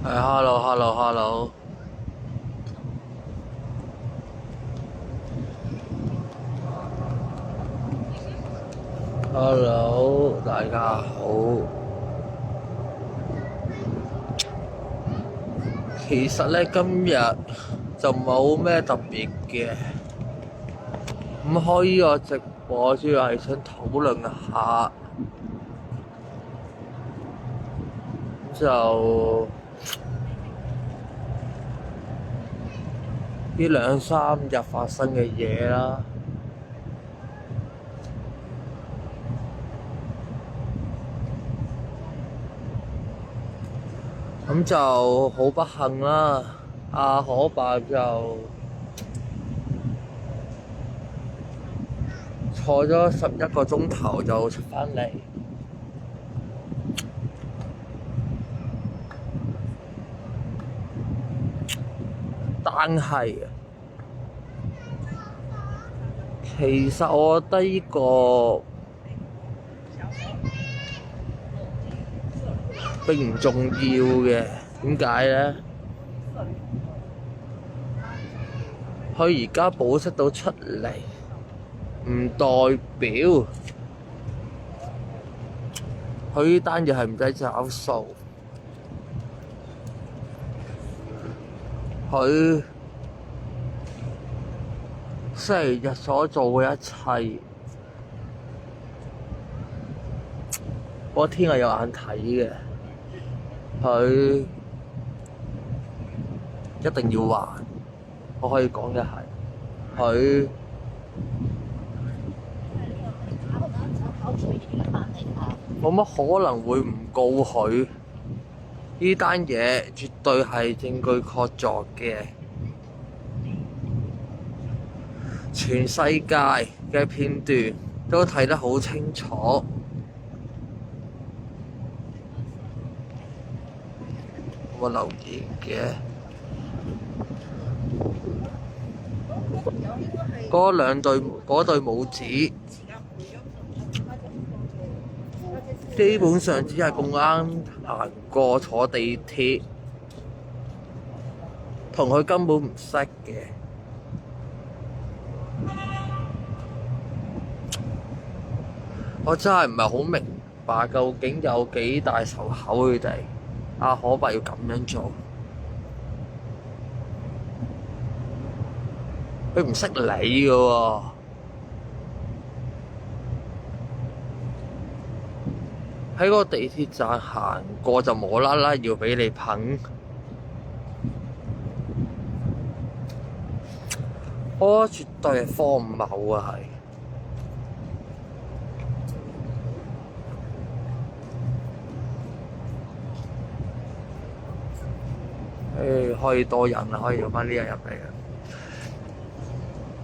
係，hello。Hello，大家好。其實咧，今日就冇咩特別嘅。咁開呢個直播主要係想討論下，就呢兩三日發生嘅嘢啦。咁就好不幸啦，阿可伯就坐咗11個鐘頭就出返嚟，但係其實我覺得呢個並唔重要嘅。點解咧？佢而家保釋到出嚟，唔代表佢呢單嘢係唔使找數。佢星期日所做嘅一切，嗰天係有眼睇嘅。佢一定要還。我可以講嘅係，佢冇乜可能會唔告佢。呢單嘢絕對係證據確鑿嘅，全世界嘅片段都睇得好清楚。冇留言嘅嗰對母子，基本上只係咁啱行過坐地鐵，同佢根本唔識嘅。我真係唔係好明白，究竟有幾大仇口佢哋？阿可伯要咁樣做，佢唔識你㗎喎。喺個地鐵站行過就無啦啦要俾你捧，我覺得絕對係荒謬啊！可以多人啦，可以用返呢日入嚟啊！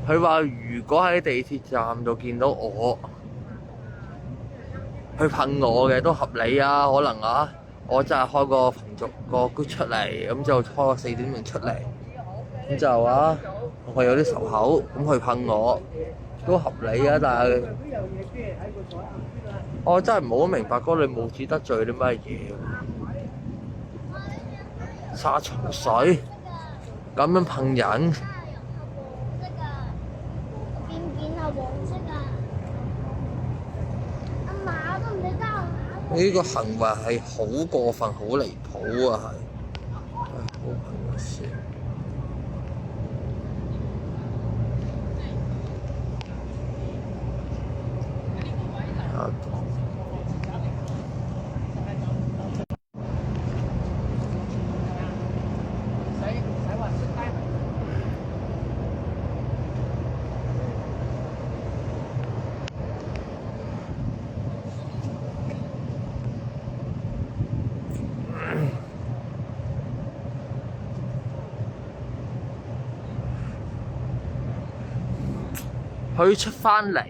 佢話如果喺地鐵站度見到我，佢噴我嘅都合理啊，可能啊，我真係開個頻族個 group 出嚟，咁就開個4點零出嚟，咁就啊，我有啲仇口，咁佢噴我都合理啊，但係我真係唔好明白嗰女母子得罪啲乜嘢？殺蟲水咁樣噴人，呢個行為係好過分、好離譜啊！係，好搞笑。佢出返嚟，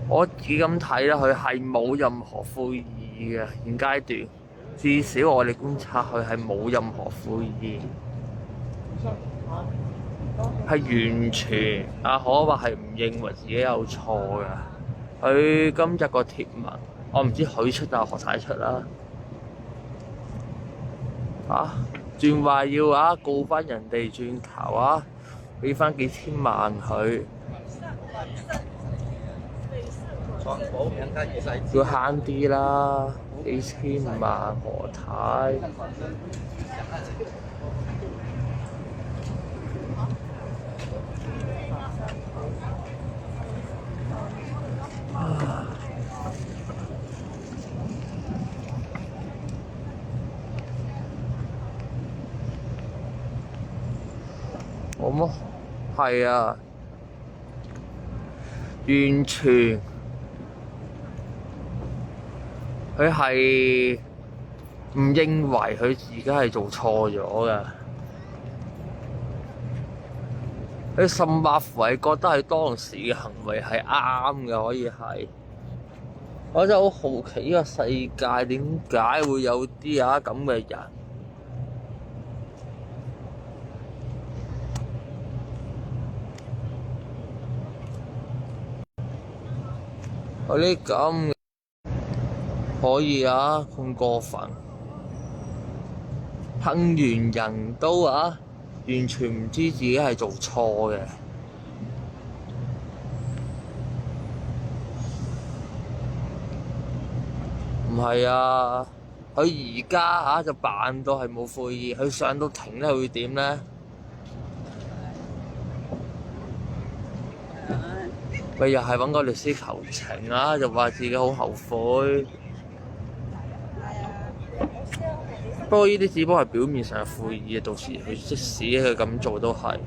我自己咁睇啦，佢係冇任何悔意嘅。現階段，至少我哋觀察佢係冇任何悔意，係完全阿可伯係唔認為自己有錯嘅。佢今日個貼文，我唔知佢出定何太出啦。啊，轉話要告翻人哋轉頭俾翻幾千萬佢，要慳啲啦，幾千萬何太？我麼係完全佢係唔認為佢自己係做錯咗㗎，佢甚至乎係覺得佢當時嘅行為係啱嘅，可以係。我真係好好奇呢個世界點解會有啲咁嘅人？有啲咁可以咁過分，恨完人都完全唔知自己係做錯嘅。唔係佢而家就扮到係冇悔意，佢上到庭咧會點咧？咪又係揾個律師求情就話自己好後悔。不過呢啲只不過係表面上嘅悔意，到時佢即使佢咁做都係。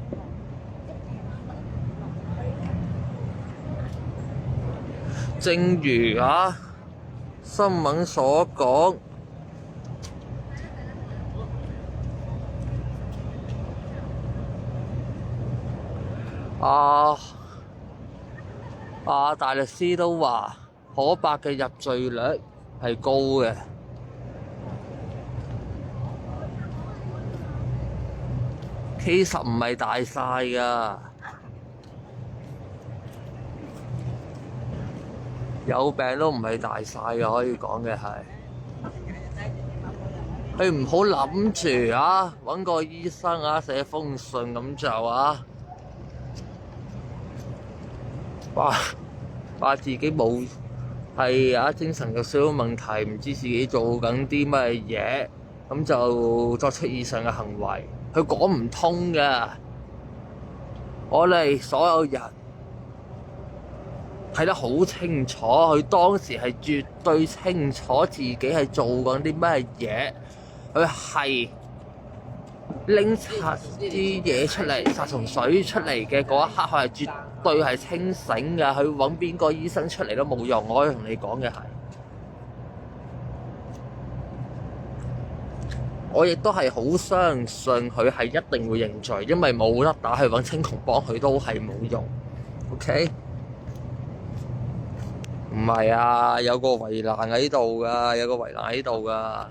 正如新聞所講，大律師都話可伯嘅入罪率係高嘅。其實唔係大晒㗎，有病都唔係大晒㗎，可以講嘅係。佢唔好諗住揾個醫生寫封信咁就話自己冇係精神有少少問題，唔知自己做緊啲乜嘢，咁就作出以上嘅行為。佢講唔通㗎，我哋所有人睇得好清楚，佢當時係絕對清楚自己係做緊啲乜嘢，佢係拎殺啲嘢出嚟，殺蟲水出嚟嘅嗰一刻，佢係絕對係清醒㗎。佢揾邊個醫生出嚟都冇用，我可以同你講嘅係。我亦都係好相信佢係一定會認罪，因為冇得打，去揾青紅幫佢都係冇用。OK？ 唔係有個圍欄喺度㗎，有個圍欄喺度㗎，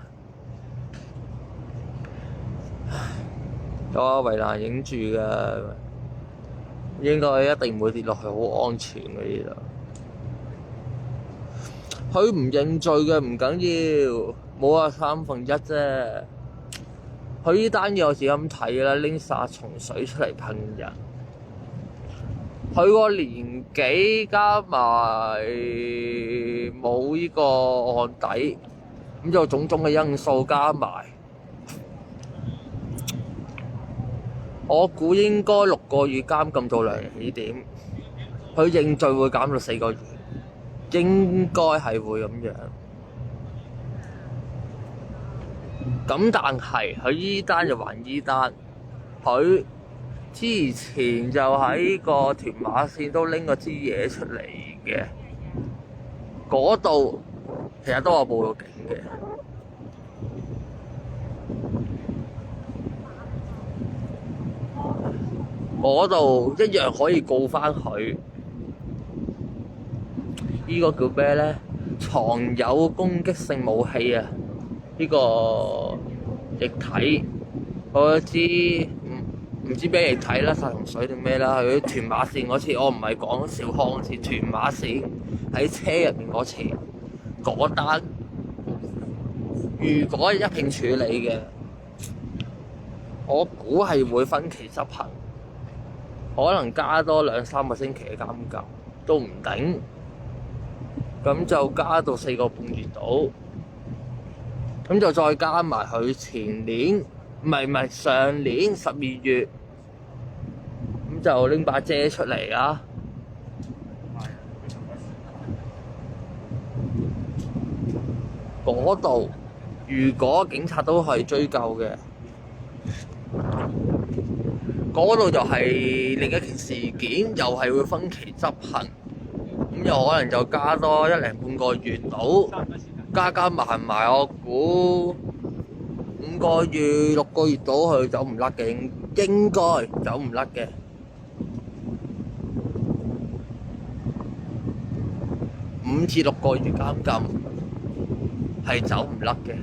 有個圍欄影住㗎，應該一定唔會跌落去，好安全嘅呢度。佢唔認罪嘅唔緊要，冇3分一啫。佢呢單嘢我自己咁睇啦，拎殺蟲水出嚟噴人，佢個年紀加埋冇呢個案底，咁就種種嘅因素加埋，我估應該6個月監禁到量刑起點，佢認罪會減到4個月，應該係會咁樣。咁但係佢依單就還依單，佢之前就喺個屯馬線都拎個支嘢出嚟嘅，嗰度其實都有報咗警嘅。嗰度一樣可以告翻佢。呢個叫咩咧？藏有攻擊性武器呢個液體，我知唔知咩液體啦，殺蟲水定咩啦？佢屯馬線嗰次，我唔係講小康嗰次，屯馬線喺車入面嗰次，嗰單如果一併處理嘅，我估係會分期執行，可能加多2-3個星期嘅監禁都唔頂，咁就加到4個半月度，咁就再加埋佢前年唔係上年12月，咁就拎把遮出嚟啊！嗰度如果警察都係追究嘅，嗰度就係另一件事件，又係會分期執行，咁又可能就加多1零半個月到，加埋我估5個月、6個月到，佢走唔甩嘅，應該走唔甩嘅。5至6個月監禁係走唔甩嘅。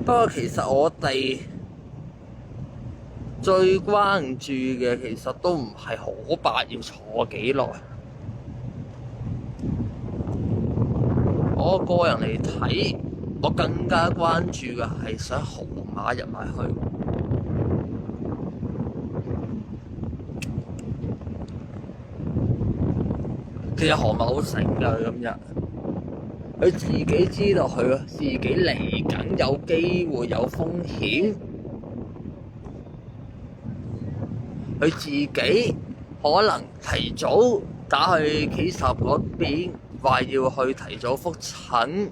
不過其實我哋最關注嘅其實都唔係可伯要坐幾耐。我個人嚟睇，我更加關注嘅係想河馬入埋去。其實河馬好醒㗎，今日佢自己知道佢自己嚟緊有機會有風險，佢自己可能提早打去企十嗰邊，話要去提早覆診，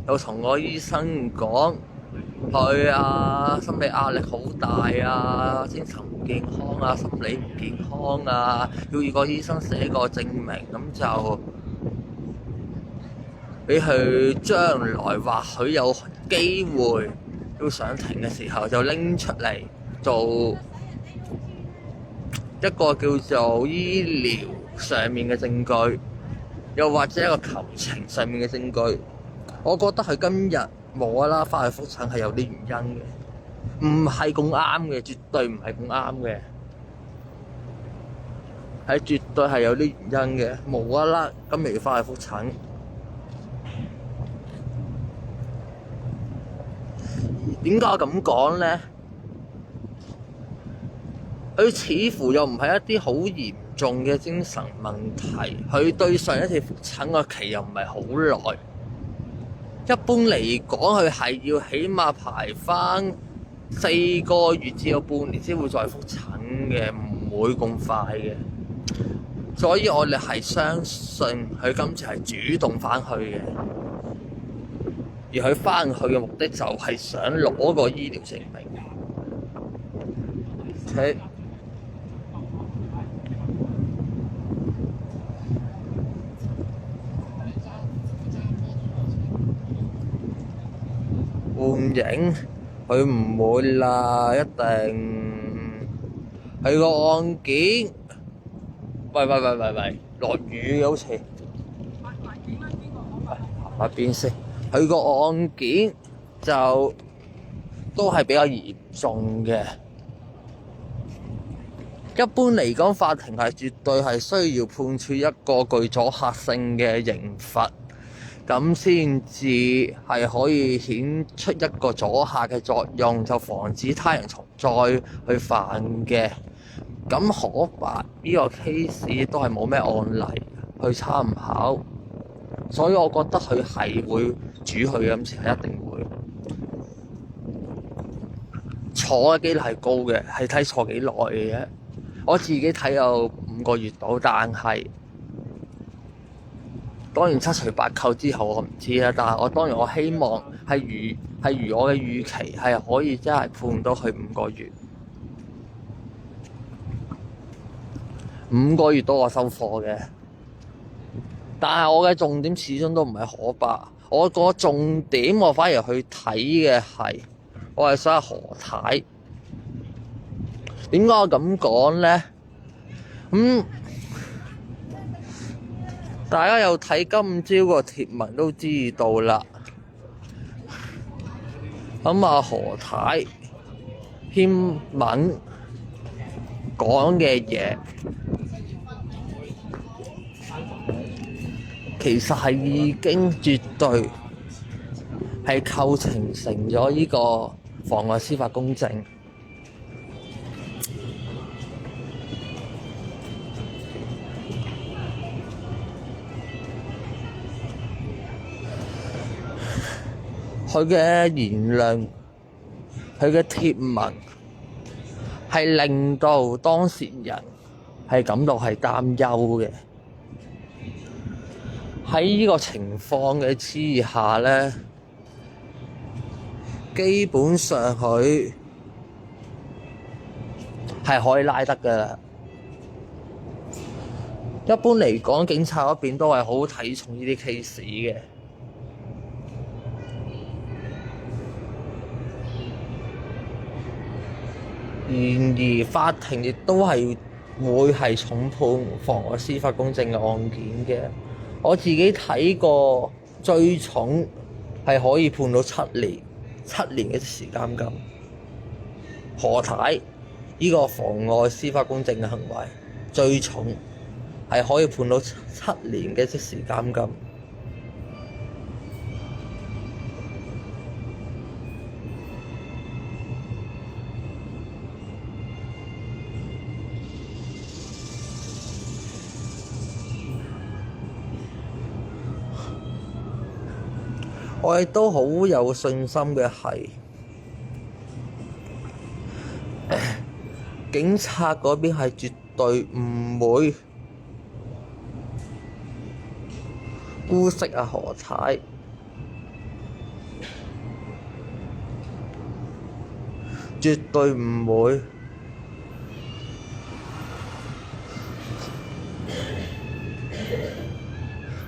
又同個醫生講佢心理壓力好大啊，精神唔健康啊，心理唔健康啊，要個醫生寫個證明，咁就俾佢將來或許有機會要上庭嘅時候，就拎出嚟做一個叫做醫療上面嘅證據，又或者一個求情上面嘅證據。我覺得佢今日冇啦啦翻去覆診係有啲原因嘅，唔係咁啱嘅，絕對唔係咁啱嘅，係絕對係有啲原因嘅，冇啦啦今日要翻去覆診。點解我咁講呢？佢似乎又唔係一啲好嚴重嘅精神問題，佢對上一次覆診個期又唔係好耐。一般嚟講，佢係要起碼排返4個月至到半年先會再覆診嘅，唔會咁快嘅。所以我哋係相信佢今次係主動返去嘅，而佢返去嘅目的就係想攞個醫療證明。換影佢唔會啦，一定佢個案件。喂，落雨嘅好似。行下邊先。佢個案件就都係比較嚴重嘅。一般嚟講，法庭係絕對係需要判處一個具阻嚇性嘅刑罰，咁先至係可以顯出一個阻嚇嘅作用，就防止他人重再去犯嘅。咁可伯呢個 case 都係冇咩案例去參考，所以我覺得佢係會主佢嘅，今次係一定會坐嘅機率係高嘅，係睇坐幾耐嘅啫。我自己睇有5個月到，但係當然7除8扣之後我唔知啦。但係我希望係如我嘅預期，係可以真係判到佢5個月。5個月到我收貨嘅，但係我嘅重點始終都唔係可伯。我個重點我反而去睇嘅係，我係想何太。點解我咁講呢？大家有睇今朝個貼文都知道啦。何太篇文講嘅嘢，其實係已經絕對係構成咗呢個妨礙司法公正。佢嘅言論，佢嘅貼文係令到當事人係感到係擔憂嘅。喺呢個情況嘅之下咧，基本上佢係可以拉得㗎啦。一般嚟講，警察嗰邊都係好睇重呢啲 case 嘅。然而，法庭亦都係會係重判妨礙司法公正嘅案件嘅。我自己睇過，最重係可以判到7年嘅時監禁。何太呢個妨礙司法公正嘅行為，最重係可以判到7年嘅即時監禁。我亦都好有信心嘅係，警察嗰邊係絕對唔會姑息阿何太，絕對唔會。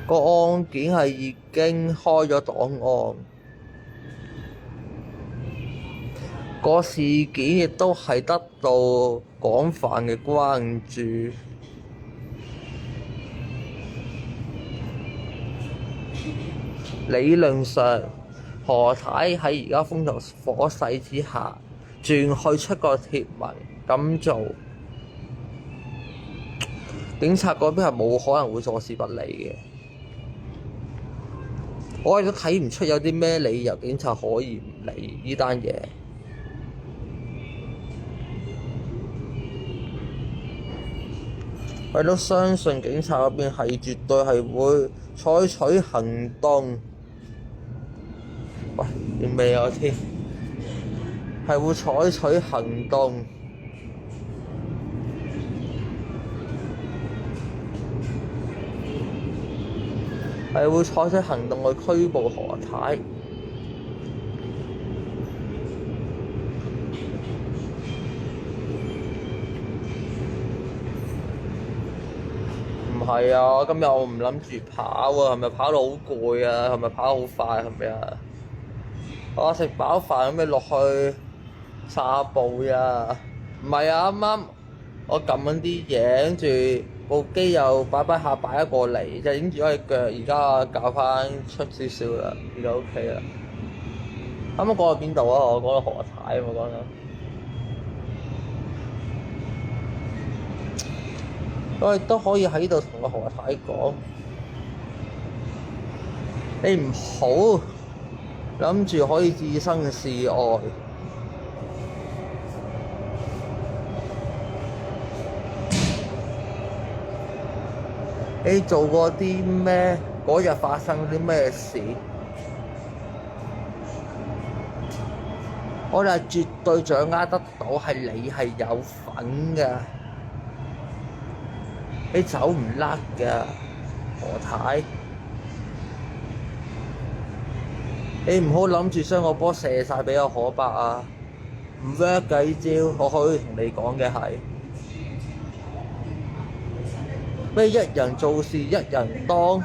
個案件係已經開咗檔案，個事件亦都係得到廣泛嘅關注。理論上，何太喺而家風頭火勢之下，轉去出個貼文咁做，警察嗰邊係冇可能會坐視不理嘅。我亦都睇唔出有啲咩理由警察可以唔理呢單嘢。我都相信警察嗰邊係絕對係會採取行動。喂，點未有添？係會採取行動。係會採取行動去拘捕何太。唔係啊，今日我唔諗住跑啊，係咪跑到好攰啊？係咪跑得好快？係咪啊？我食飽飯咁咪落去散下步呀。唔係啊，啱啱我撳緊啲嘢，跟住部機又擺下擺咗過嚟，就影住我隻腳。而家校翻出少少啦，而家 OK 啦。啱啱講到邊度啊？我講到何太啊嘛，講到。我亦都可以喺度同個何太講，你唔好諗住可以置身事外。你做過啲咩？嗰日發生啲咩事？我哋係絕對掌握得到，係你係有份㗎，你走唔甩㗎，何太。你唔好諗住將個波射晒俾我可伯啊！唔 work 㗎呢招，我可以同你講嘅係。咩一人做事一人當？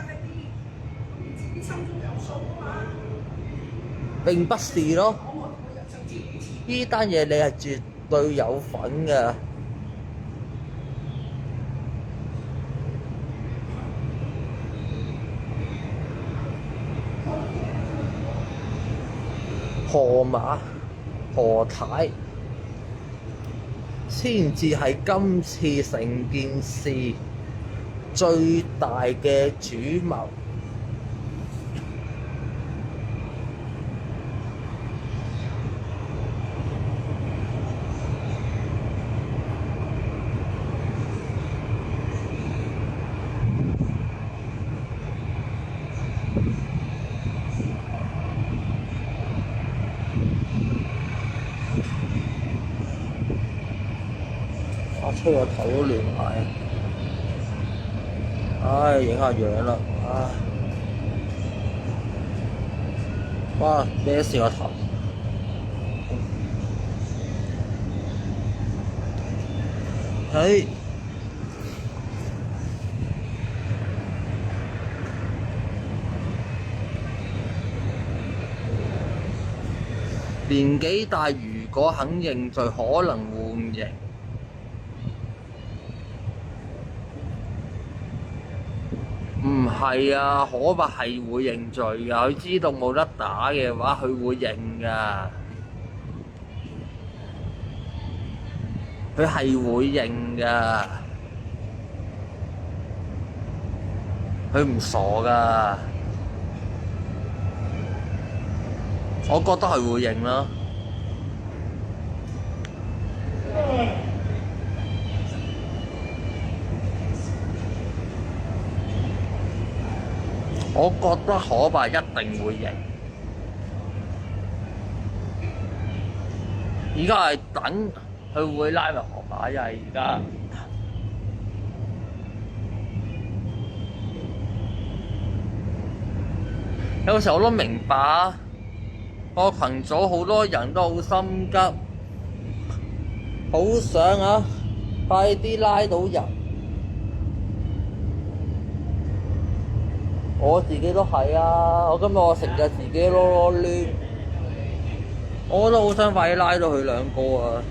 並不是咯，呢單嘢你係絕對有份㗎。何馬、何太先至係今次成件事最大嘅主謀。哇！吹個頭都亂埋。唉，影下樣啦。唉，哇！咩事個頭？係。年紀大，如果肯認罪，可能換刑。唔係啊，可伯係會認罪㗎。佢知道冇得打嘅話，佢會認㗎。佢係會認㗎。佢唔傻㗎。我覺得佢會認啦。我覺得可伯一定會贏。而家係等佢會拉埋河馬呀！而家有時候我都明白啊，個群組好多人都好心急，好想啊快啲拉到人。我自己都係啊！我今日我成日自己囉囉攣，我都好想快啲拉到佢兩個啊！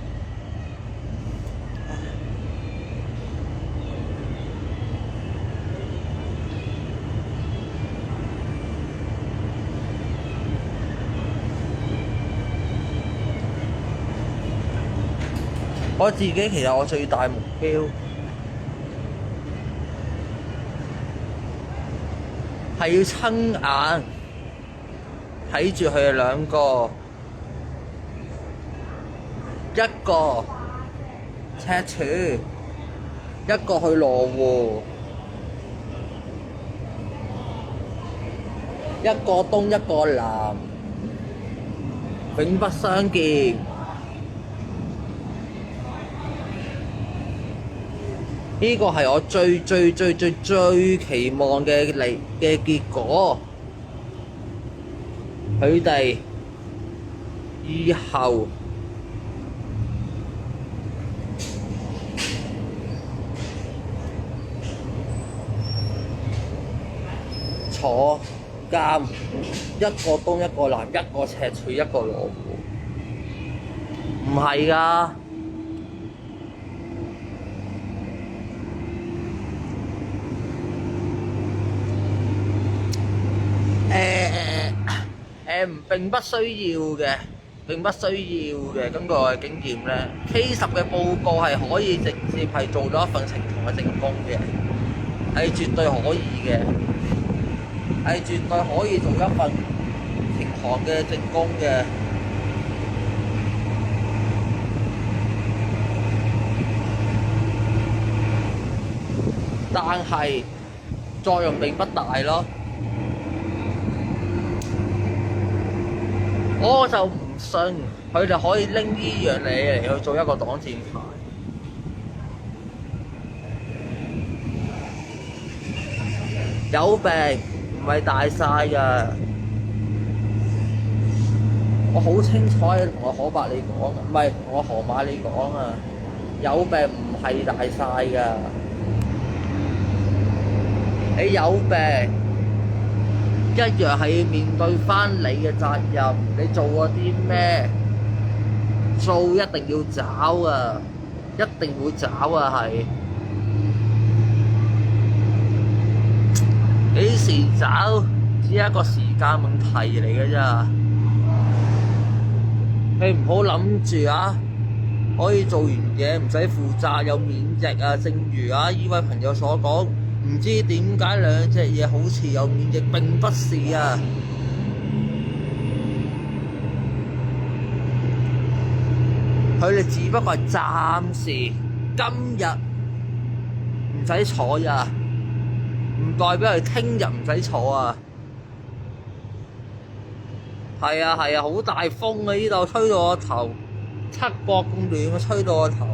我自己其實我最大目標係要親眼睇住佢哋兩個，一個赤柱，一個去羅湖，一個東一個南，永不相見。呢個係我最期望嘅結果。佢哋以後坐監，一個東一個南，一個赤柱，一個羅湖，唔係㗎。並不需要嘅，並不需要嘅。根據我嘅經驗咧，K10嘅報告係可以直接係做咗一份呈堂嘅證供嘅，係絕對可以嘅，係絕對可以做一份呈堂嘅證供嘅。但係作用並不大咯。我就唔信佢哋可以拎呢樣嘢嚟去做一個擋箭牌。有病唔係大晒㗎，我好清楚同我可伯你講，唔係同我河馬你講啊。有病唔係大晒㗎，你有病一樣係要面對返你嘅責任。你做過啲咩？做一定要找啊，一定會找啊，係幾時找？只係一個時間問題嚟嘅咋。你唔好諗住啊，可以做完嘢唔使負責有免疫啊。正如啊呢位朋友所講。唔知點解兩隻嘢好似有免疫，並不是啊！佢哋只不過係暫時今日唔使坐呀，唔代表佢聽日唔使坐啊！係啊係啊，好大風啊！呢度吹到我頭，七國咁亂啊，吹到我頭。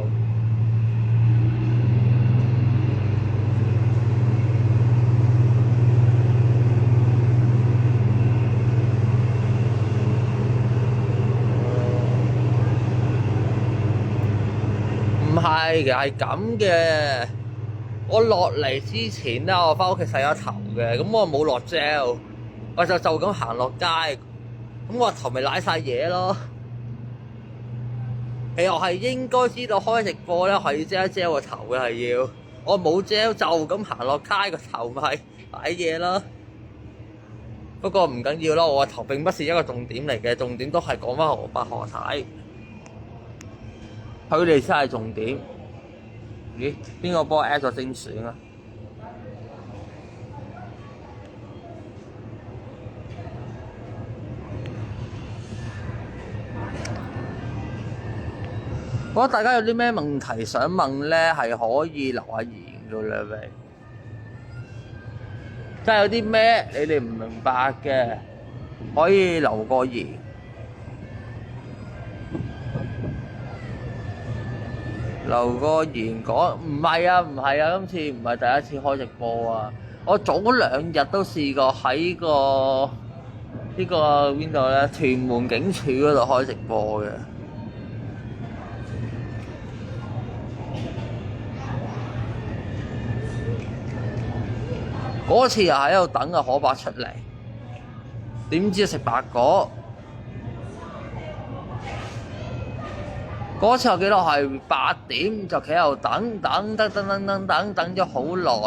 係嘅，係咁嘅。我落嚟之前咧，我翻屋企洗咗頭嘅，咁我冇落 gel，我就咁行落街，咁我頭咪瀨晒嘢咯。其實我係應該知道開直播咧係要遮個頭嘅，係要我冇 gel 就咁行落街個頭咪瀨嘢咯。不過唔緊要啦，我個頭並不是一個重點嚟嘅，重點都係講翻何伯何太，佢哋先係重點。咦？邊個幫我 at 咗精選啊？如果大家有啲咩問題想問咧，係可以留下言㗎啦，喂！即係有啲咩你哋唔明白嘅，可以留個言。留個言講，唔係啊，今次唔係第一次開直播啊！我早2日都試過喺呢個邊度咧，屯門警署嗰度開直播嘅。嗰次又喺度等個可伯出嚟，點知食白果。嗰次我記得係8點就企喺度等咗好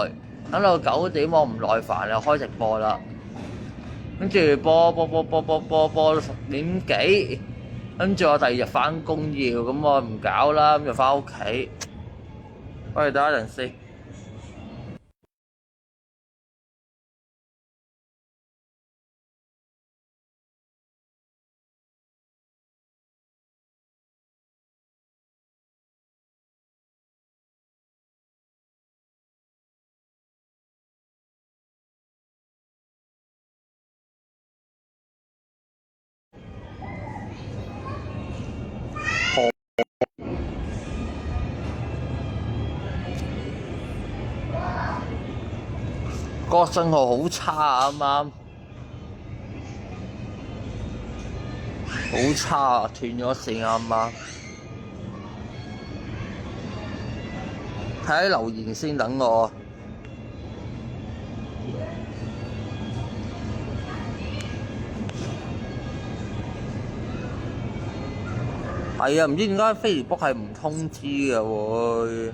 耐，等到9點我唔耐煩就開直播啦。跟住播到10點幾，跟住我第2日翻工要，咁我唔搞啦，咁就翻屋企。我哋等一陣先。個信號好差啊！啱啱好差啊，斷咗線啱啱。睇下留言先，等我。係啊，唔知點解飛利浦係唔通知嘅會。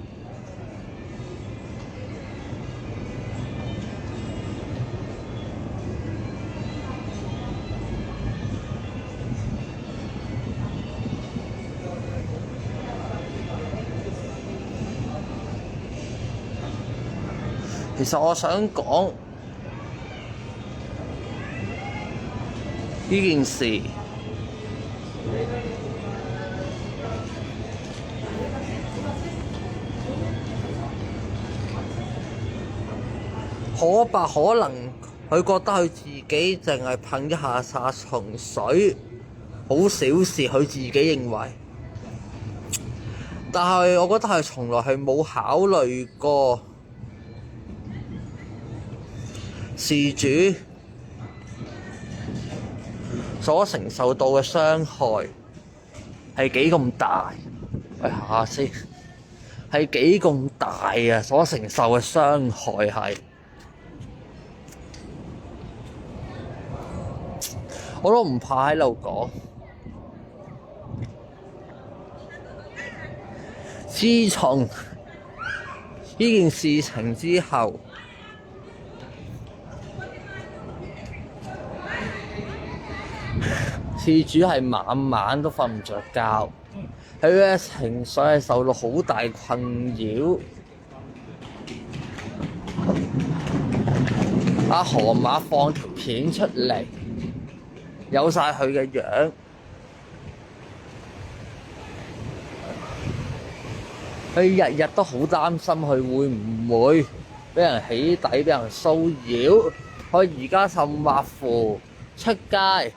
其實我想講呢件事，可伯可能佢覺得佢自己淨係噴一下殺蟲水，好小事，佢自己認為。但係我覺得係從來係冇考慮過事主所承受到嘅傷害係幾咁大？喂，下先係幾咁大啊！所承受嘅傷害係，我都唔怕喺度講。自從呢件事情之後，事主係晚晚都瞓唔着覺，佢嘅情緒係受到好大困擾。阿河馬放條片出嚟，有晒佢嘅樣。佢日日都好擔心佢會唔會俾人起底、俾人騷擾。佢而家甚或乎出街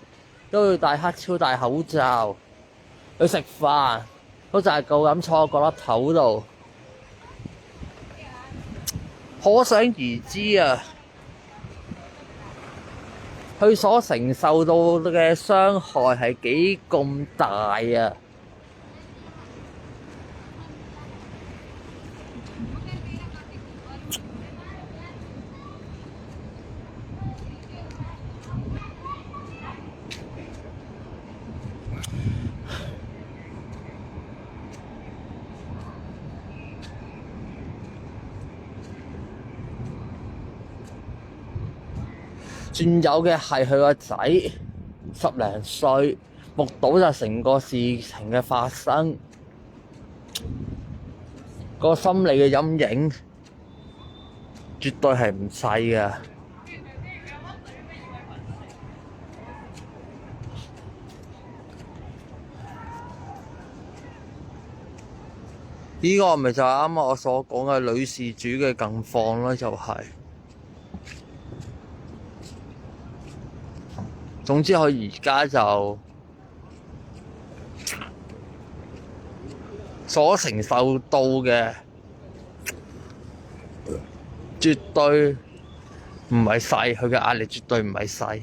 都要戴黑超、戴口罩。佢食飯都就係夠膽坐喺角落頭度。可想而知啊，佢所承受到嘅傷害係幾咁大啊！仲有嘅係佢個仔10零歲，目睹就成個事情嘅發生，個心理嘅陰影絕對係唔細嘅。呢個咪就係啱啱我所講嘅女事主嘅近況咯，就係。總之佢而家就所承受到嘅絕對唔係細，佢嘅壓力絕對唔係細。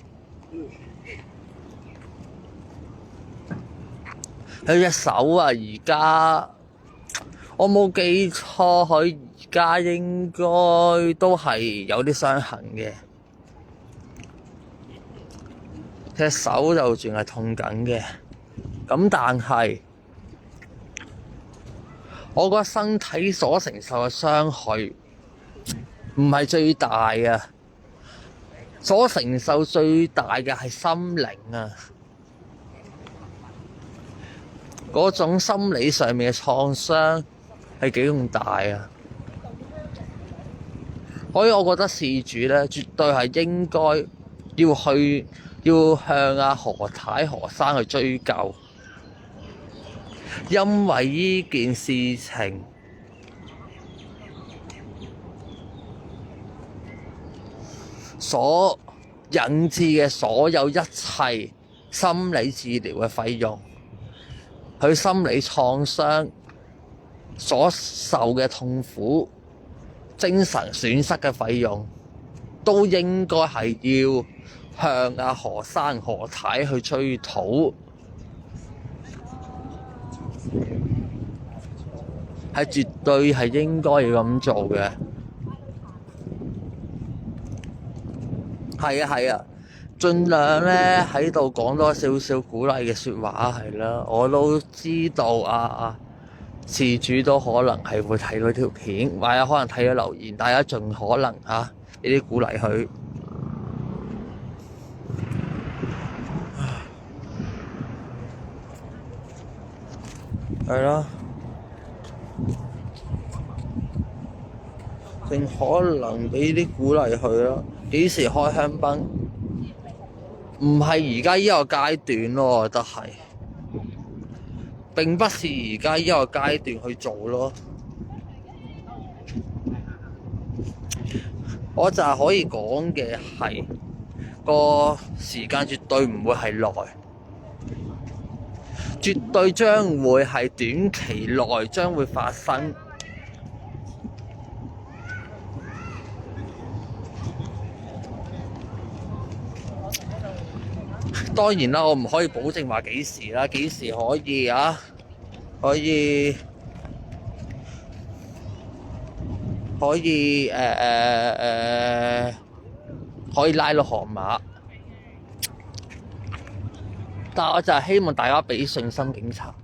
佢隻手啊，而家我冇記錯，佢而家應該都係有啲傷痕嘅。隻手就仲係痛緊嘅，咁但係我覺得身體所承受嘅傷害唔係最大啊，所承受最大嘅係心靈啊，嗰種心理上面嘅創傷係幾咁大啊！所以我覺得事主咧絕對係應該要向阿何太何生去追究，因為呢件事情所引致嘅所有一切心理治療嘅費用，佢心理創傷所受嘅痛苦、精神損失嘅費用，都應該係要向阿何生何太去追討，係絕對係應該要咁做嘅。係啊，盡量咧喺度講多少少鼓勵嘅説話係啦。我都知道事主都可能係會睇到條片，或者可能睇咗留言，大家盡可能呢啲鼓勵佢。係咯，盡可能俾啲鼓勵佢咯。幾時開香檳？唔係而家呢個階段咯，我覺得係並不是而家呢個階段去做咯。我就係可以講嘅係個時間絕對唔會係耐。絕對將會係短期內將會發生。當然啦，我唔可以保證話幾時啦，幾時可以可以拉到河馬。但我就係希望大家俾信心警察，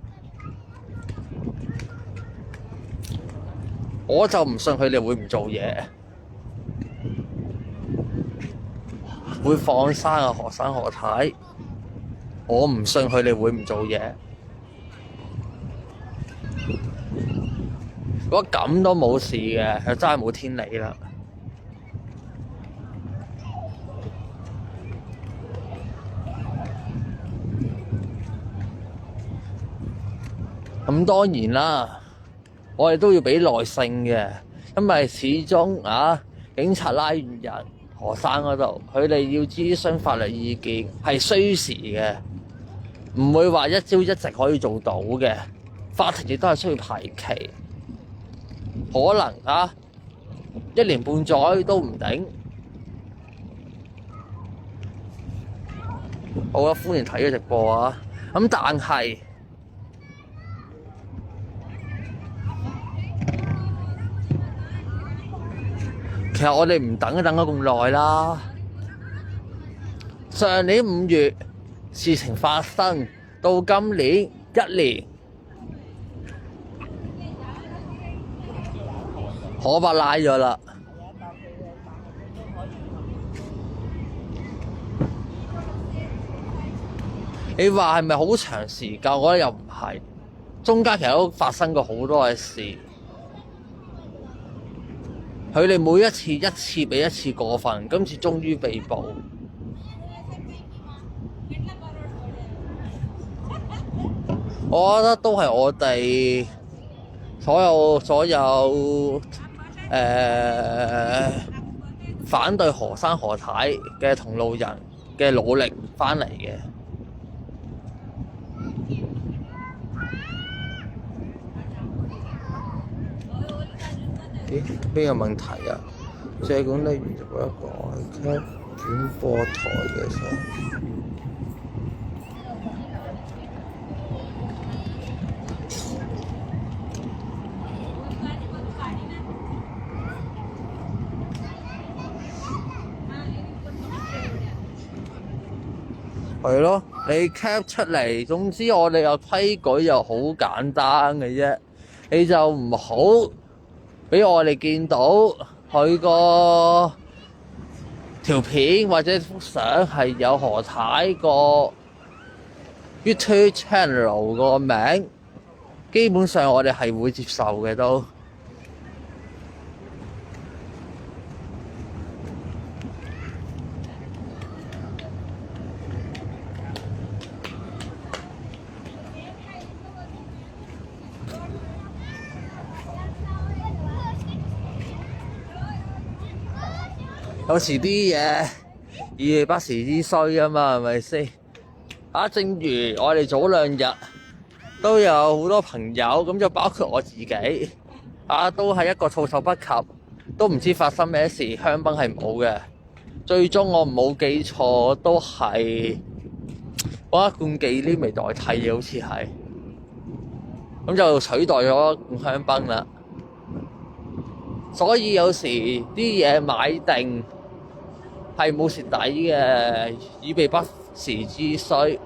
我就唔信佢哋會唔做嘢，會放生何生何太，我唔信佢哋會唔做嘢。如果咁都冇事嘅，就真係冇天理啦。咁當然啦，我哋都要俾耐性嘅，因為始終警察拉完人何生嗰度，佢哋要諮詢法律意見係需時嘅，唔會話一朝一夕可以做到嘅。法庭亦都係需要排期，可能1年半載都唔定。好啊，歡迎睇嘅直播啊！咁但係其實我哋唔等咗咁耐啦。上年5月事情發生，到今年1年，可伯拉咗啦。你話係咪好長時間？我覺得又唔係，中間其實都發生過好多嘅事。佢哋每一次比一次過分，今次終於被捕。我覺得都係我哋所有反對何生何太嘅同路人嘅努力翻嚟嘅。咦？邊有問題啊？借管理員就一個開轉播台嘅時候。係咯，你 cap 出嚟，總之我哋有規矩又好簡單嘅啫，你就唔好俾我哋見到佢個條片或者幅相係有何太個 YouTube channel 個名，基本上我哋係會接受嘅都。有時啲嘢以備不時之需啊嘛，係咪先？正如我哋早2日都有好多朋友，咁就包括我自己，都係一個措手不及，都唔知發生咩事。香檳係冇嘅，最終我冇記錯都係我一罐忌廉嚟代替嘅，好似係，咁就取代咗一罐香檳啦。所以有時啲嘢買定係冇蝕底嘅，以備不時之需。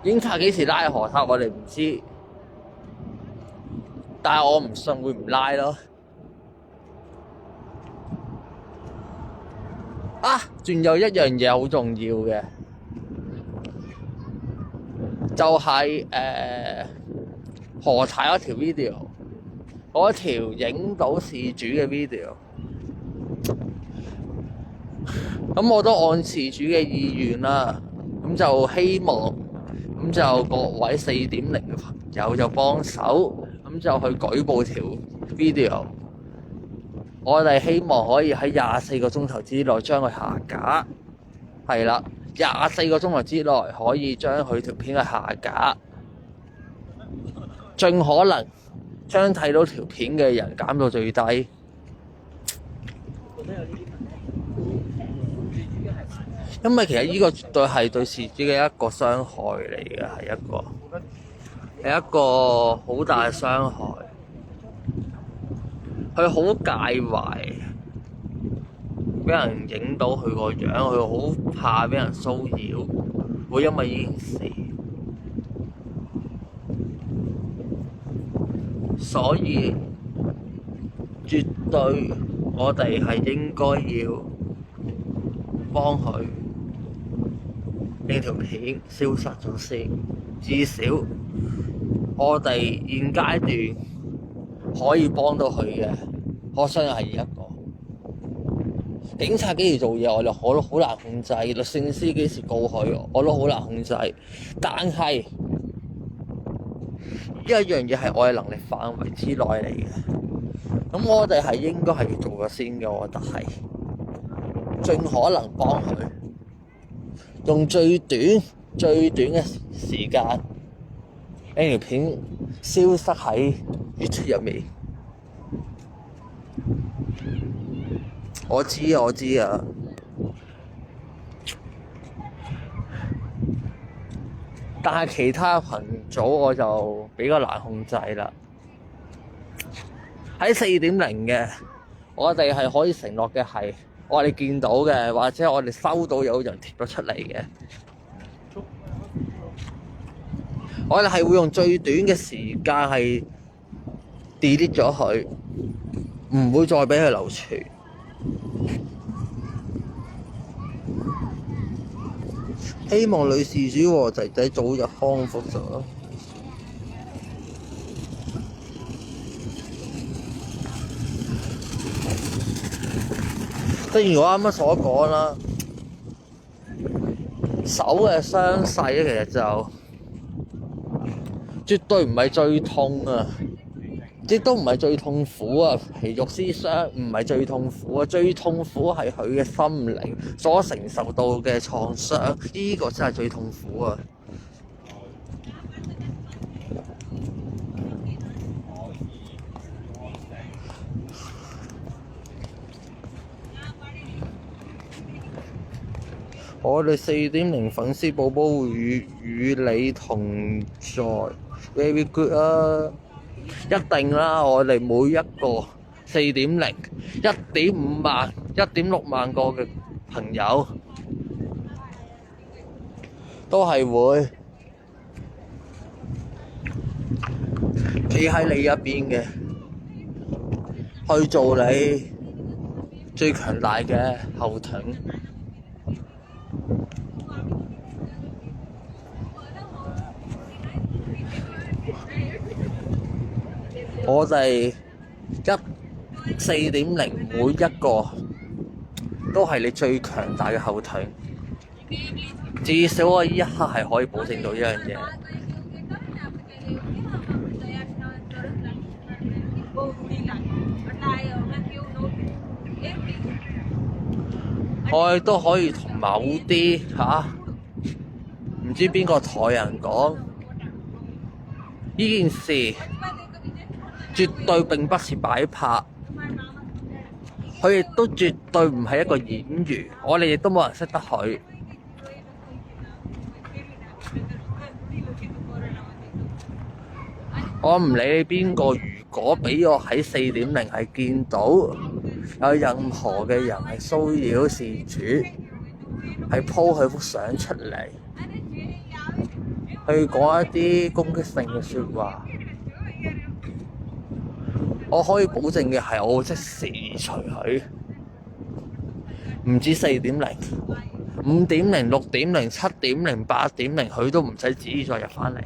警察幾時拉何太我哋唔知，但係我唔信會唔拉咯。仲有一樣嘢好重要嘅，就係何太嗰條 video。嗰條影到事主嘅 video，咁我都按事主嘅意願啦，咁就希望，咁就各位4.0嘅朋友就幫手，咁就去舉報條 video。我哋希望可以喺24個鐘頭之內將佢下架，係啦，24個鐘頭之內可以將佢條片嘅下架，盡可能將睇到條片嘅人減到最低。因為其實呢個絕對係對事主嘅一個傷害嚟嘅，係一個好大嘅傷害。佢好介懷俾人影到佢個樣，佢好怕俾人騷擾，會因為呢件事。所以絕對我哋係應該要幫佢令條片消失咗先，至少我哋現階段可以幫到佢嘅，我相信係一個警察幾時做嘢，我都好難控制；律政司幾時告佢，我都好難控制。但係呢一樣嘢係我嘅能力範圍之內嚟嘅，咁我哋係應該係要做咗先嘅。我覺得係盡可能幫佢，用最短嘅時間，令條片消失喺 YouTube 入面。我知啊。但係其他群組我就比較難控制啦。喺4.0嘅，我哋係可以承諾嘅係，我哋見到嘅或者我哋收到有人貼咗出嚟嘅，我哋係會用最短嘅時間係 delete 咗佢，唔會再俾佢流傳。希望女事主和仔仔早日康復咗。正如我啱啱所講啦，手嘅傷勢咧，其實就絕對唔係最痛啊，亦都唔係最痛苦啊。皮肉絲傷唔係最痛苦啊，最痛苦係佢嘅心靈所承受到嘅創傷，呢個真係最痛苦啊！我哋4.0粉絲寶寶會與你同在 ，very good 啊！一定啦，我哋每一個4.0、1.5萬、1.6萬個嘅朋友都係會企喺你一邊嘅，去做你最強大嘅後盾。我哋4.0每一個都係你最強大嘅後盾，至少我呢一刻係可以保證到呢樣嘢。我亦都可以同某啲唔知邊個台人講，呢件事絕對並不是擺拍，佢亦都絕對唔係一個演員，我哋亦都冇人識得佢。我唔理你邊個，如果俾我喺4.0係見到有任何嘅人係騷擾事主，係 po 佢幅相出嚟，去講一啲攻擊性嘅説話，我可以保證嘅係，我會即時移除佢。唔止4.0、5.0、6.0、7.0、8.0，佢都唔使旨意再入返嚟。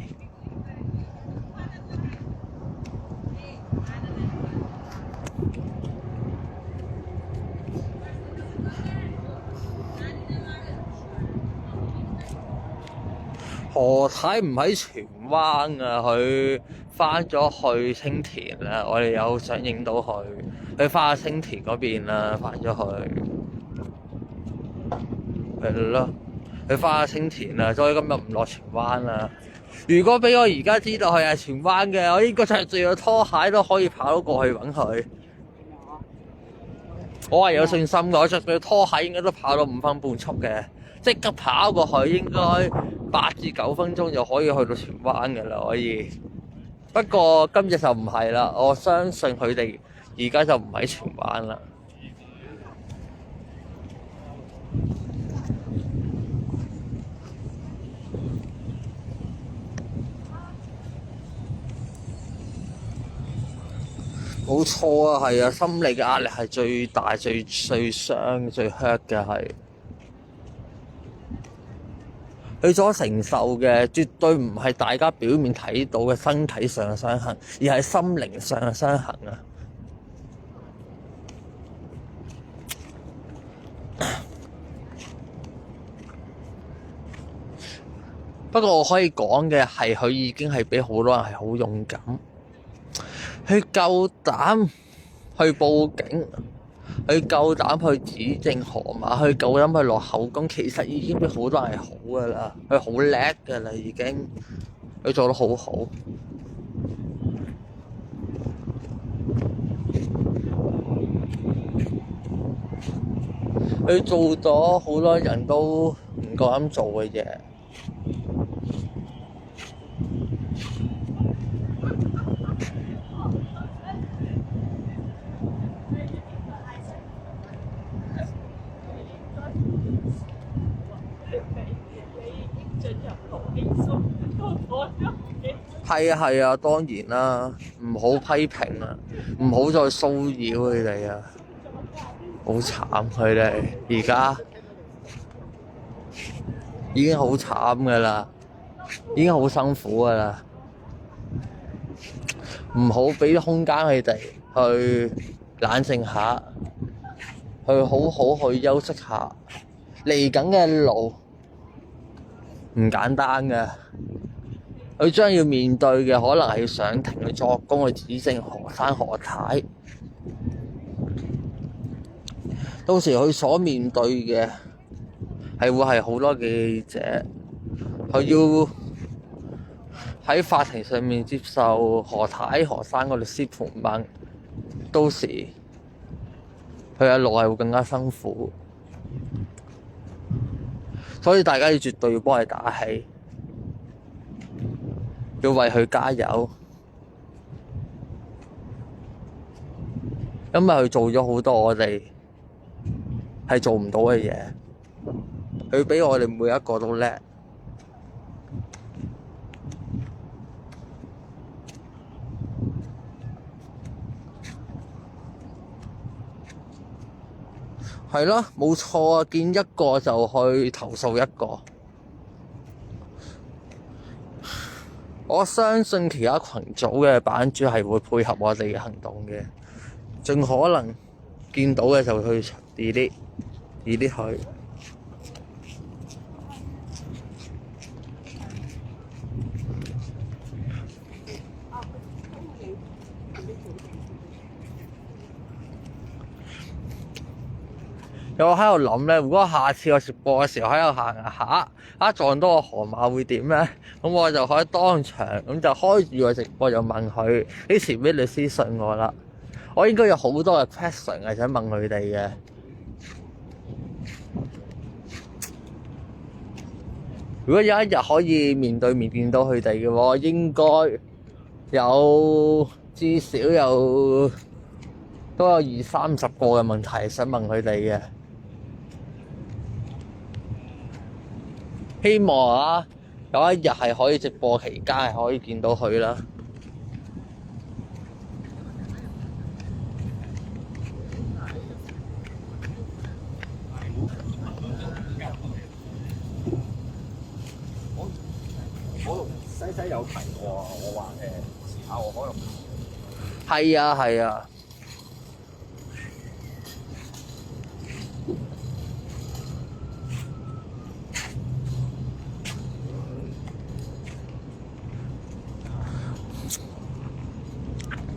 何太唔喺荃灣啊？佢返咗去青田啦。我哋有想影到佢，佢返去青田嗰邊啦，返咗去。係咯，佢返去青田啦，所以今日唔落荃灣啦。如果俾我而家知道佢係荃灣嘅，我應該着住個拖鞋都可以跑到過去揾佢。我係有信心嘅，我着住個拖鞋應該都跑到5分半速嘅。即刻跑過去，應該8至9分鐘就可以去到荃灣嘅啦，可以。不過今日就唔係啦，我相信佢哋而家就唔喺荃灣啦。冇錯啊，係啊，心理嘅壓力係最大、最傷、最 hurt 嘅係。佢所承受嘅絕對唔係大家表面睇到嘅身體上嘅傷痕，而係心靈上嘅傷痕啊！不過我可以講嘅係，佢已經係俾好多人係好勇敢，佢夠膽去報警。佢夠膽去指證河馬，佢夠膽去落口供，其實已經比好多人係好噶啦，佢好叻噶啦，已經佢做得好好。佢做咗好多人都唔夠膽做嘅嘢。係啊係啊，當然啦，唔好批評啊，唔好再騷擾佢哋啊，好慘佢哋已經好慘噶啦，已經好辛苦噶啦。唔好俾啲空間佢哋去冷靜下，去好好去休息下。嚟緊嘅路唔簡單嘅，佢將要面對嘅可能係要上庭去作供，去指證何生何太。到時佢所面對嘅係會係好多記者，佢要喺法庭上面接受何太何生個律師盤問，到時佢嘅路係會更加辛苦，所以大家要絕對要幫佢打氣，要為佢加油，因為佢做咗好多我哋係做唔到嘅嘢，佢比我哋每一個都叻。係咯，冇錯啊！見一個就去投訴一個。我相信其他群組嘅版主係會配合我哋嘅行動嘅，盡可能見到嘅就去 delete 佢。有我喺度諗咧，如果下次我直播嘅時候喺度行下，撞到個河馬會點咧？咁我就可以當場咁就開住個直播，就問佢幾時俾律師信我啦。我應該有好多嘅 question 係想問佢哋嘅。如果有一日可以面對面見到佢哋嘅話，應該至少都有20-30個嘅問題想問佢哋嘅。希望有一日係可以直播期間係可以見到佢啦。我同西西有提過，我話遲下我可能係啊。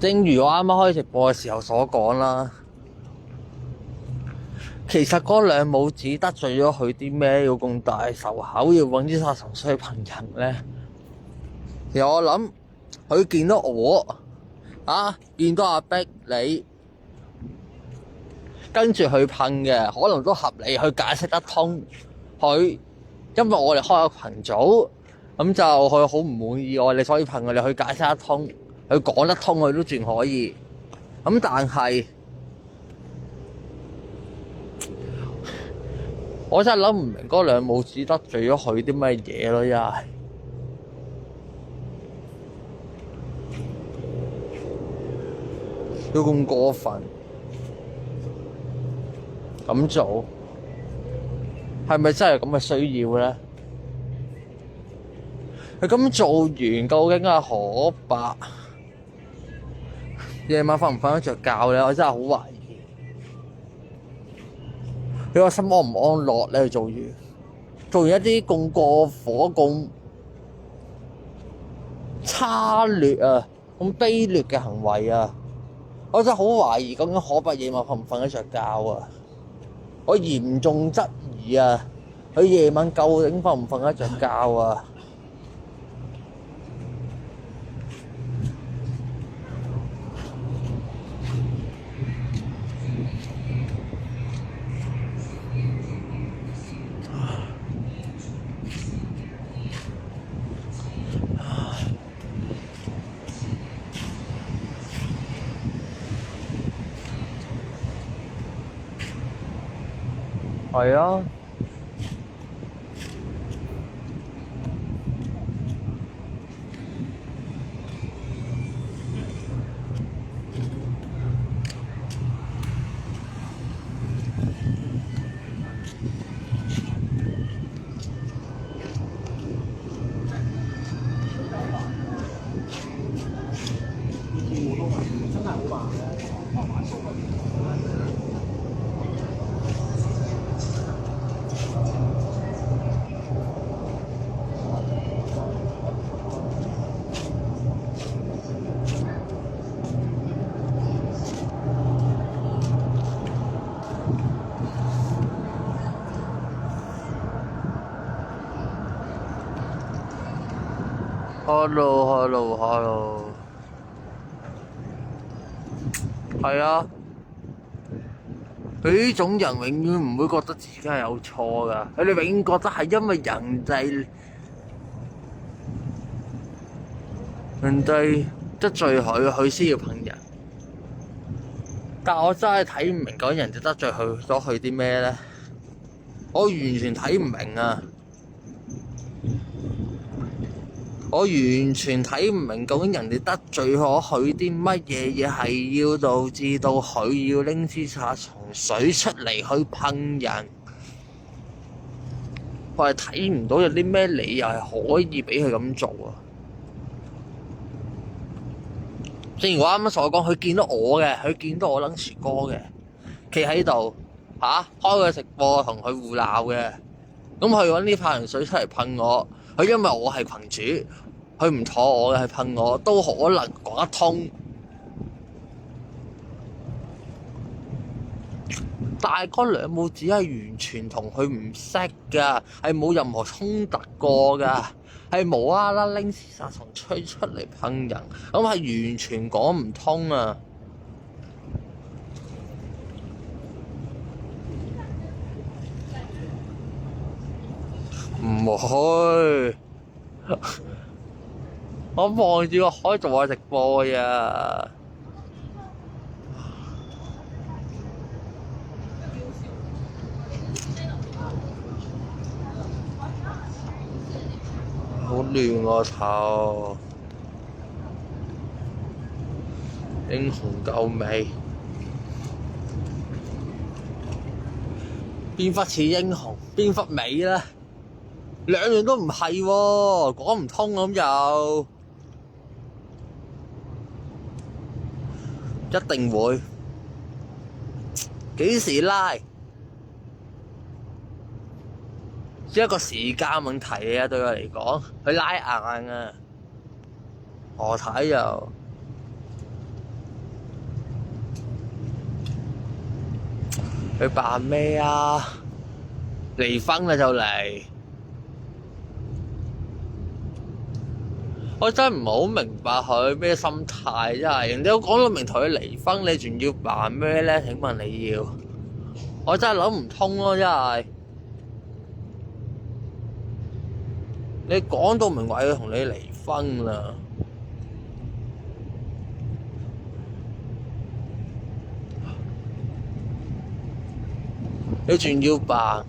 正如我啱啱開直播嘅時候所講啦，其實嗰兩母子得罪咗佢啲咩？要咁大仇口，要揾啲殺神水噴人咧？其實我諗佢見到我見到阿碧你跟住佢噴嘅，可能都合理，去解釋得通。佢因為我哋開個群組，咁就佢好唔滿意我哋，所以噴我哋，去解釋得通。佢講得通，佢都仲可以。咁但係我真係諗唔明嗰兩母子得罪咗佢啲乜嘢咯，真係要咁過分咁做，係咪真係咁嘅需要咧？佢咁做完，究竟係可白夜晚瞓唔瞓得着覺咧？我真係好懷疑。你個心安唔安樂咧？做完一啲咁過火、咁差劣咁卑劣嘅行為我真係好懷疑，究竟可白夜晚瞓唔瞓得着覺我嚴重質疑佢夜晚究竟瞓唔瞓得着覺係啊。Hello，係啊，佢呢種人永遠唔會覺得自己係有錯噶，佢哋永遠覺得係因為人哋得罪佢，佢先要噴人。但我真係睇唔明講人哋得罪佢咗佢啲咩咧，我完全睇唔明啊！我完全睇唔明究竟人哋得罪咗佢啲乜嘢嘢，係要導致到佢要拎支殺蟲水出嚟去噴人。我係睇唔到有啲咩理由係可以俾佢咁做啊！正如我啱啱所講，佢見到我嘅，佢見到我撚薯哥嘅，企喺度開個直播同佢互鬧嘅，咁佢揾啲太陽水出嚟噴我。佢因為我係群主，佢唔妥我嘅，係噴我都可能講得通。但係嗰兩母子係完全同佢唔識㗎，係冇任何衝突過㗎，係無啦啦拎支殺蟲吹出嚟噴人，咁係完全講唔通啊！唔會，我望住個海做下直播呀。好亂個頭，英雄救美，邊忽似英雄，邊忽美咧？兩樣都唔係喎，講唔通咁就一定會幾時拉？只係一個時間問題啊！對我嚟講，佢拉硬啊，何睇又佢扮咩啊？離婚啦就嚟！我真係唔係好明白佢咩心態，真係人哋都講到明同佢離婚，你仲要扮咩咧？請問你要？我真係諗唔通咯，真係。你講到明話要同你離婚啦，你仲要扮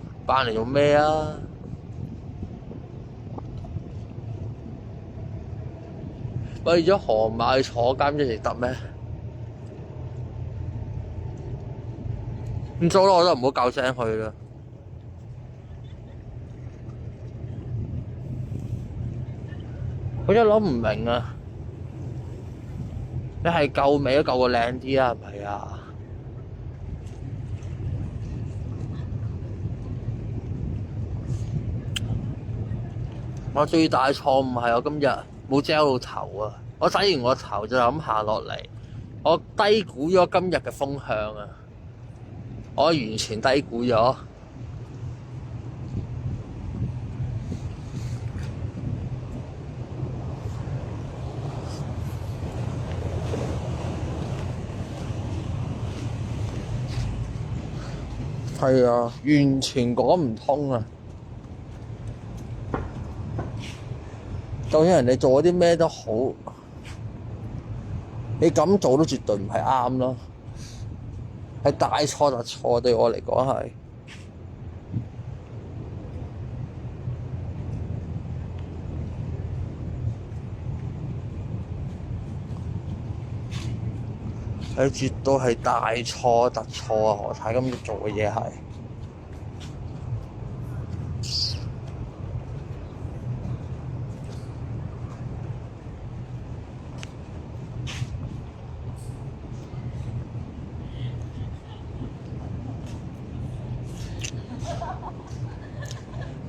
嚟做咩啊？為咗河馬坐監一直得咩？咁早啦，我都唔好教聲佢啦。我真係諗唔明啊！你係救美都救個靚啲啊，係咪啊？我最大錯誤係我今日冇遮到頭啊！我洗完個頭就咁行落嚟，我低估咗今日嘅風向啊！我完全低估咗。係啊，完全講唔通啊！究竟人哋做咗啲咩都好，你咁做都絕對唔係啱咯，係大錯特錯，對我嚟講係。係絕對係大錯特錯啊！何太今日做嘅嘢係。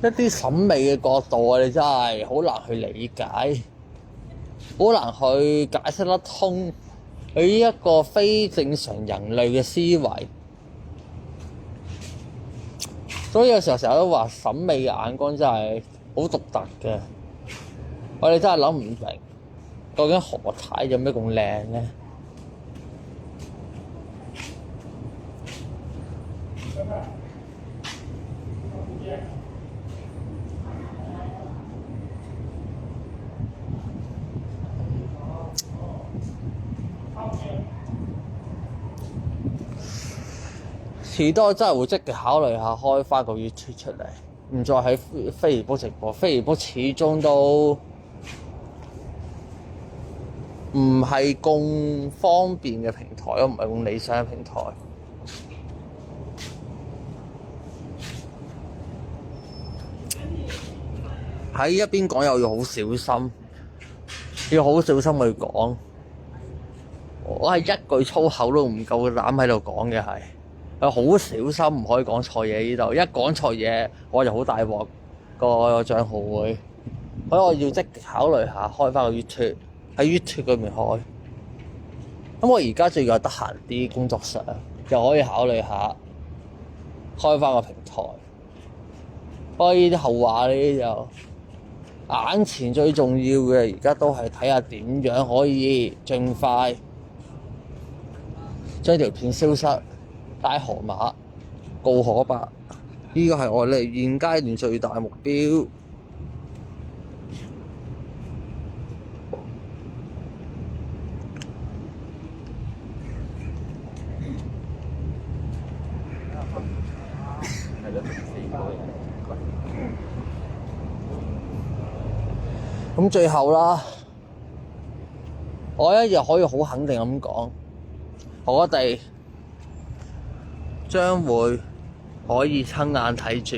一啲審美嘅角度啊，你真係好難去理解，好難去解釋得通佢呢一個非正常人類嘅思維。所以有時候成日都話審美嘅眼光真係好獨特嘅，我哋真係諗唔明究竟何太有咩咁靚咧？遲多真係會積極考慮下開翻個 YouTube 出嚟，唔再喺飛魚煲直播。飛魚煲始終都唔係咁方便嘅平台，都唔係咁理想嘅平台。喺一邊講又要好小心，要好小心去講。我係一句粗口都唔夠膽喺度講嘅，係好小心，唔可以講錯嘢。呢度一講錯嘢，我就好大鑊，個賬號會。所以我要積極考慮下開翻個 YouTube， 喺 YouTube 嗰邊開。咁我而家最近得閒啲，工作上就可以考慮下開翻個平台。不過呢啲後話，呢啲就眼前最重要嘅，而家都係睇下點樣可以盡快將條片消失，帶河馬告可伯。呢個係我哋現階段最大目標。咁最後啦，我一日可以好肯定咁講，我哋將會可以親眼睇住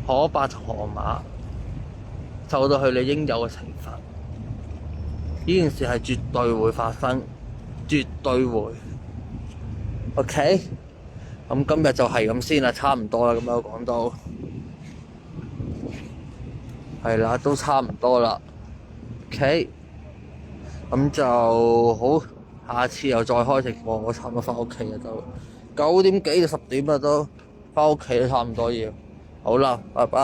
可伯同河馬受到佢哋應有嘅懲罰。呢件事係絕對會發生，絕對會。OK，咁今日就係咁先啦，差唔多啦，咁樣講到。係啦，都差唔多啦。OK，咁就好，下次又再開直播。我差唔多返屋企啦，都9點幾到10點啦，都返屋企都差唔多要。好啦，拜拜。